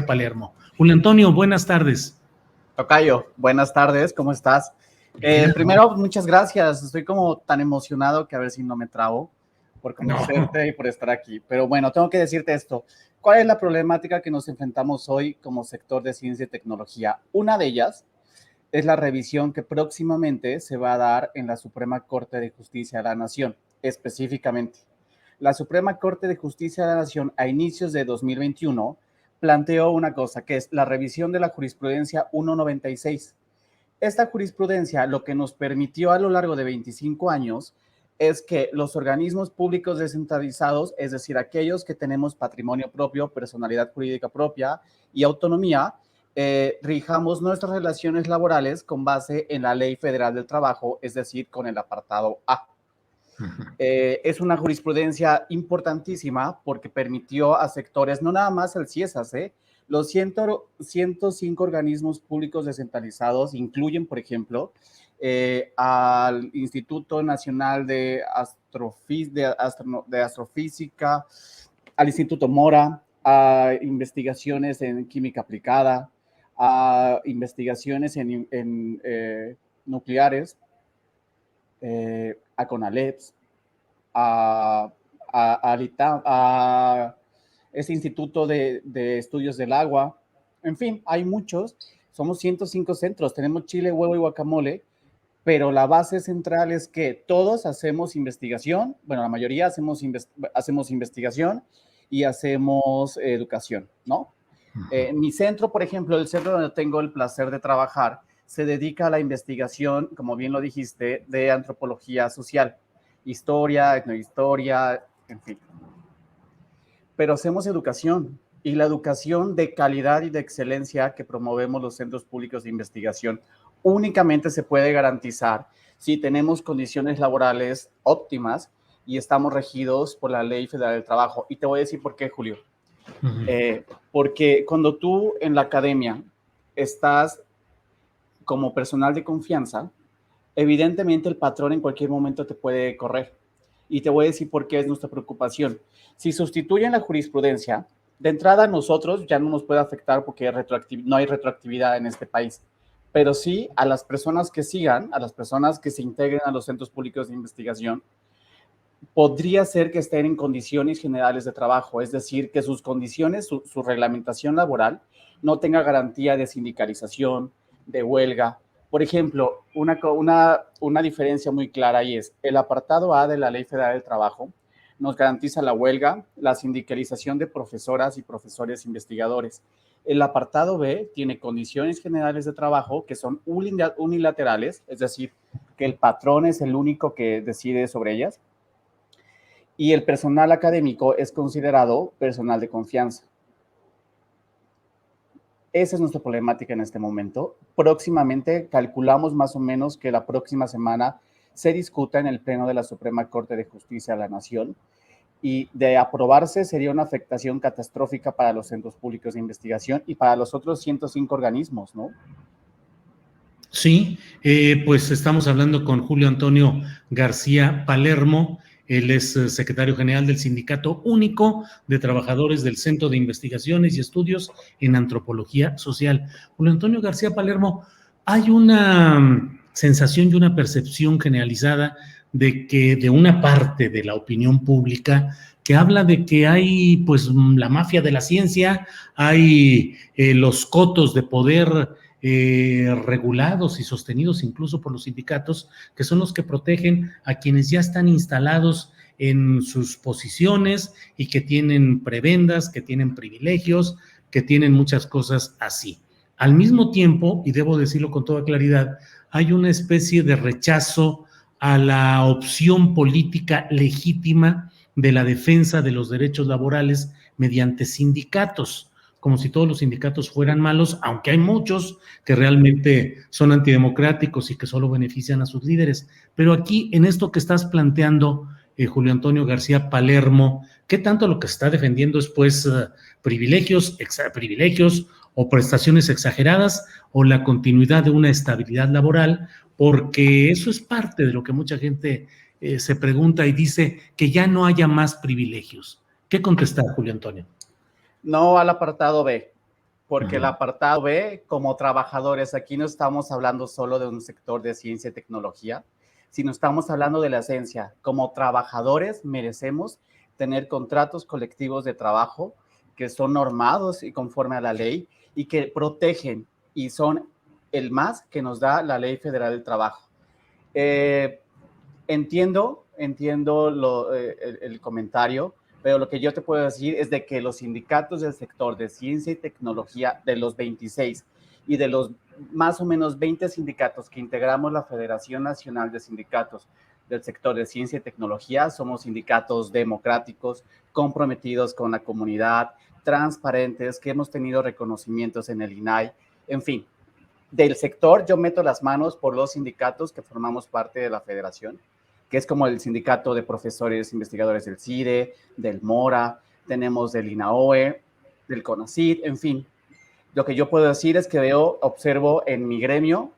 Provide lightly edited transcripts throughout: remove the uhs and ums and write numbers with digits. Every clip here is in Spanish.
Palermo. Julio Antonio, buenas tardes. Tocayo, buenas tardes, ¿cómo estás? Primero, muchas gracias, estoy como tan emocionado que a ver si no me trabo por conocerte y por estar aquí. Pero bueno, tengo que decirte esto. ¿Cuál es la problemática que nos enfrentamos hoy como sector de ciencia y tecnología? Una de ellas es la revisión que próximamente se va a dar en la Suprema Corte de Justicia de la Nación, específicamente. La Suprema Corte de Justicia de la Nación a inicios de 2021 planteó una cosa, que es la revisión de la jurisprudencia 196. Esta jurisprudencia lo que nos permitió a lo largo de 25 años es que los organismos públicos descentralizados, es decir, aquellos que tenemos patrimonio propio, personalidad jurídica propia y autonomía, rijamos nuestras relaciones laborales con base en la Ley Federal del Trabajo, es decir, con el apartado A. Es una jurisprudencia importantísima porque permitió a sectores, no nada más el CIESAS, los 105 organismos públicos descentralizados incluyen, por ejemplo, al Instituto Nacional de Astrofísica, al Instituto Mora, a investigaciones en química aplicada, a investigaciones en nucleares, a CONALEPS, a este Instituto de Estudios del Agua. En fin, hay muchos. Somos 105 centros. Tenemos chile, huevo y guacamole, pero la base central es que todos hacemos investigación. Bueno, la mayoría hacemos investigación y hacemos educación, ¿no? Mi centro, por ejemplo, el centro donde tengo el placer de trabajar, se dedica a la investigación, como bien lo dijiste, de antropología social. Historia, etnohistoria, en fin. Pero hacemos educación, y la educación de calidad y de excelencia que promovemos los centros públicos de investigación únicamente se puede garantizar si tenemos condiciones laborales óptimas y estamos regidos por la Ley Federal del Trabajo. Y te voy a decir por qué, Julio. Porque cuando tú en la academia estás como personal de confianza, evidentemente el patrón en cualquier momento te puede correr. Y te voy a decir por qué es nuestra preocupación. Si sustituyen la jurisprudencia, de entrada a nosotros ya no nos puede afectar porque no hay retroactividad en este país, pero sí a las personas que sigan, a las personas que se integren a los centros públicos de investigación, podría ser que estén en condiciones generales de trabajo, es decir, que sus condiciones, su reglamentación laboral no tenga garantía de sindicalización, de huelga. Por ejemplo, una diferencia muy clara ahí es el apartado A de la Ley Federal del Trabajo nos garantiza la huelga, la sindicalización de profesoras y profesores investigadores. El apartado B tiene condiciones generales de trabajo que son unilaterales, es decir, que el patrón es el único que decide sobre ellas, y el personal académico es considerado personal de confianza. Esa es nuestra problemática en este momento. Próximamente, calculamos más o menos que la próxima semana se discuta en el Pleno de la Suprema Corte de Justicia de la Nación, y de aprobarse sería una afectación catastrófica para los centros públicos de investigación y para los otros 105 organismos, ¿no? Sí, pues estamos hablando con Julio Antonio García Palermo. Él es secretario general del Sindicato Único de Trabajadores del Centro de Investigaciones y Estudios en Antropología Social. Julio Antonio García Palermo, hay una sensación y una percepción generalizada de que de una parte de la opinión pública que habla de que hay pues la mafia de la ciencia, hay los cotos de poder regulados y sostenidos incluso por los sindicatos, que son los que protegen a quienes ya están instalados en sus posiciones y que tienen prebendas, que tienen privilegios, que tienen muchas cosas así. Al mismo tiempo, y debo decirlo con toda claridad, hay una especie de rechazo a la opción política legítima de la defensa de los derechos laborales mediante sindicatos, como si todos los sindicatos fueran malos, aunque hay muchos que realmente son antidemocráticos y que solo benefician a sus líderes. Pero aquí, en esto que estás planteando, Julio Antonio García Palermo, ¿qué tanto lo que se está defendiendo es pues privilegios o prestaciones exageradas o la continuidad de una estabilidad laboral? Porque eso es parte de lo que mucha gente se pregunta y dice que ya no haya más privilegios. ¿Qué contestar, Julio Antonio? No al apartado B. porque el apartado B, como trabajadores, aquí no estamos hablando solo de un sector de ciencia y tecnología, sino estamos hablando de la esencia. Como trabajadores merecemos tener contratos colectivos de trabajo que son normados y conforme a la ley y que protegen y son el más que nos da la Ley Federal del Trabajo. Entiendo el comentario, pero lo que yo te puedo decir es de que los sindicatos del sector de ciencia y tecnología, de los 26 y de los más o menos 20 sindicatos que integramos la Federación Nacional de Sindicatos del sector de ciencia y tecnología, somos sindicatos democráticos, comprometidos con la comunidad, transparentes, que hemos tenido reconocimientos en el INAI, en fin. Del sector, yo meto las manos por los sindicatos que formamos parte de la federación, que es como el sindicato de profesores investigadores del CIDE, del MORA, tenemos del INAOE, del CONACYT, en fin. Lo que yo puedo decir es que observo en mi gremio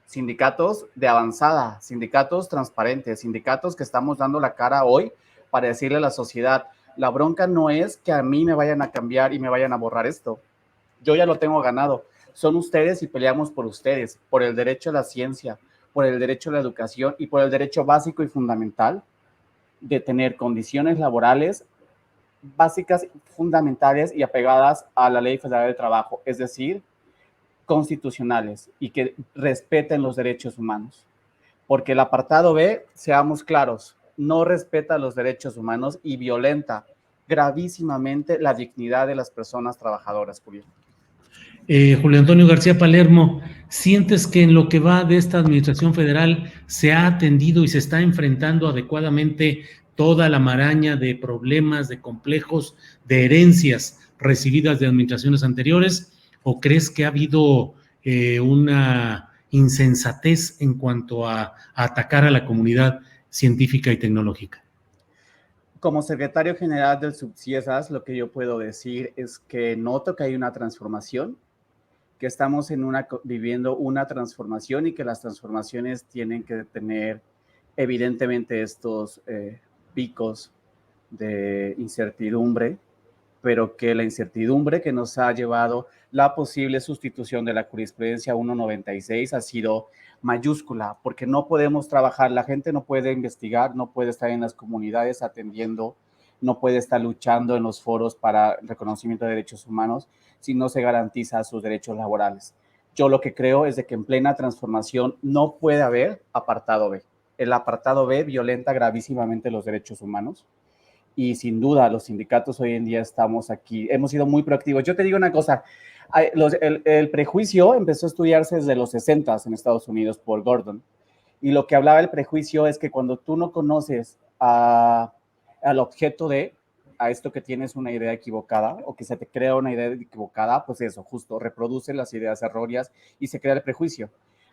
sindicatos de avanzada, sindicatos transparentes, sindicatos que estamos dando la cara hoy para decirle a la sociedad, la bronca no es que a mí me vayan a cambiar y me vayan a borrar esto. Yo ya lo tengo ganado. Son ustedes y peleamos por ustedes, por el derecho a la ciencia, por el derecho a la educación y por el derecho básico y fundamental de tener condiciones laborales básicas, fundamentales y apegadas a la Ley Federal del Trabajo, es decir, constitucionales y que respeten los derechos humanos. Porque el apartado B, seamos claros, no respeta los derechos humanos y violenta gravísimamente la dignidad de las personas trabajadoras, Julio. Julio Antonio García Palermo, ¿sientes que en lo que va de esta administración federal se ha atendido y se está enfrentando adecuadamente toda la maraña de problemas, de complejos, de herencias recibidas de administraciones anteriores? ¿O crees que ha habido una insensatez en cuanto a atacar a la comunidad científica y tecnológica? Como secretario general del Subciesas, lo que yo puedo decir es que noto que hay una transformación, que estamos viviendo una transformación y que las transformaciones tienen que tener evidentemente estos picos de incertidumbre, pero que la incertidumbre que nos ha llevado la posible sustitución de la jurisprudencia 196 ha sido mayúscula, porque no podemos trabajar, la gente no puede investigar, no puede estar en las comunidades atendiendo, no puede estar luchando en los foros para reconocimiento de derechos humanos si no se garantiza sus derechos laborales. Yo lo que creo es de que en plena transformación no puede haber apartado B. El apartado B violenta gravísimamente los derechos humanos y sin duda los sindicatos hoy en día estamos aquí, hemos sido muy proactivos. Yo te digo una cosa, el prejuicio empezó a estudiarse desde los 60 en Estados Unidos por Gordon, y lo que hablaba el prejuicio es que cuando tú no conoces al objeto a esto que tienes una idea equivocada o que se te crea una idea equivocada, pues eso, justo, reproduce las ideas erróneas y se crea el prejuicio.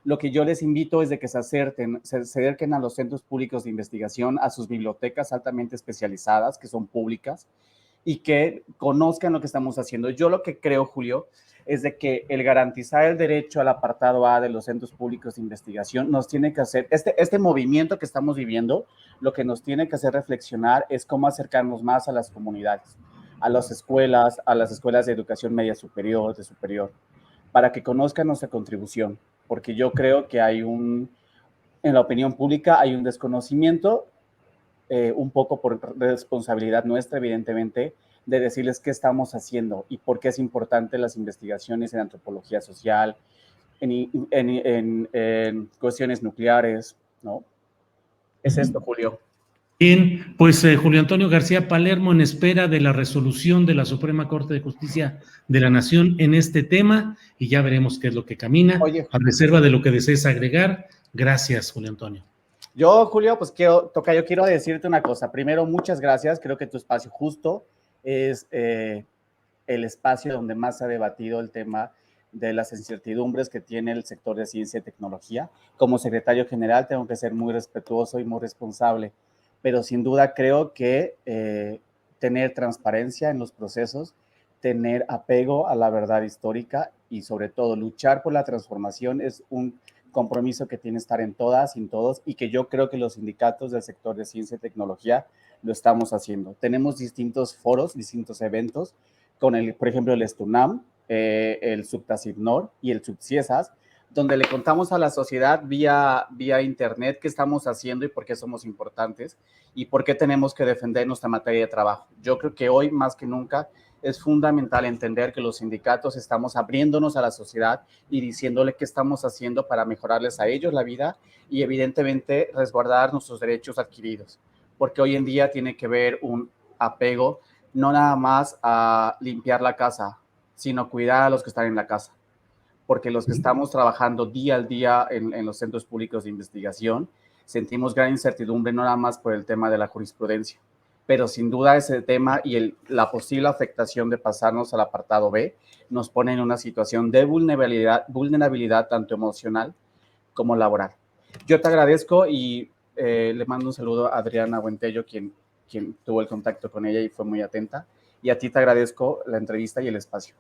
Lo que yo les invito es de que se acerquen a los centros públicos de investigación, a sus bibliotecas altamente especializadas, que son públicas, y que conozcan lo que estamos haciendo. Yo lo que creo, Julio, es de que el garantizar el derecho al apartado A de los centros públicos de investigación nos tiene que hacer, este movimiento que estamos viviendo, lo que nos tiene que hacer reflexionar es cómo acercarnos más a las comunidades, a las escuelas de educación media superior, de superior, para que conozcan nuestra contribución, porque yo creo que en la opinión pública hay un desconocimiento, un poco por responsabilidad nuestra, evidentemente, de decirles qué estamos haciendo y por qué es importante las investigaciones en antropología social, en cuestiones nucleares, ¿no? Es esto, Julio. Bien, pues Julio Antonio García Palermo, en espera de la resolución de la Suprema Corte de Justicia de la Nación en este tema, y ya veremos qué es lo que camina. Oye, a reserva de lo que desees agregar. Gracias, Julio Antonio. Yo, Julio, pues yo quiero decirte una cosa. Primero, muchas gracias. Creo que tu espacio justo es el espacio donde más se ha debatido el tema de las incertidumbres que tiene el sector de ciencia y tecnología. Como secretario general tengo que ser muy respetuoso y muy responsable, pero sin duda creo que tener transparencia en los procesos, tener apego a la verdad histórica y sobre todo luchar por la transformación es un compromiso que tiene que estar en todas y en todos, y que yo creo que los sindicatos del sector de ciencia y tecnología lo estamos haciendo. Tenemos distintos foros, distintos eventos, por ejemplo, el STUNAM, el Subtasibnor y el Subciesas, donde le contamos a la sociedad vía internet qué estamos haciendo y por qué somos importantes y por qué tenemos que defender nuestra materia de trabajo. Yo creo que hoy más que nunca es fundamental entender que los sindicatos estamos abriéndonos a la sociedad y diciéndole qué estamos haciendo para mejorarles a ellos la vida y evidentemente resguardar nuestros derechos adquiridos, porque hoy en día tiene que ver un apego no nada más a limpiar la casa, sino cuidar a los que están en la casa, porque los que estamos trabajando día al día en los centros públicos de investigación sentimos gran incertidumbre, no nada más por el tema de la jurisprudencia, pero sin duda ese tema y la posible afectación de pasarnos al apartado B nos pone en una situación de vulnerabilidad tanto emocional como laboral. Yo te agradezco y le mando un saludo a Adriana Buentello, quien tuvo el contacto con ella y fue muy atenta. Y a ti te agradezco la entrevista y el espacio.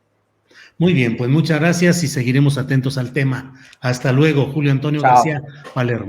Muy bien, pues muchas gracias y seguiremos atentos al tema. Hasta luego, Julio Antonio Chao. García Palermo.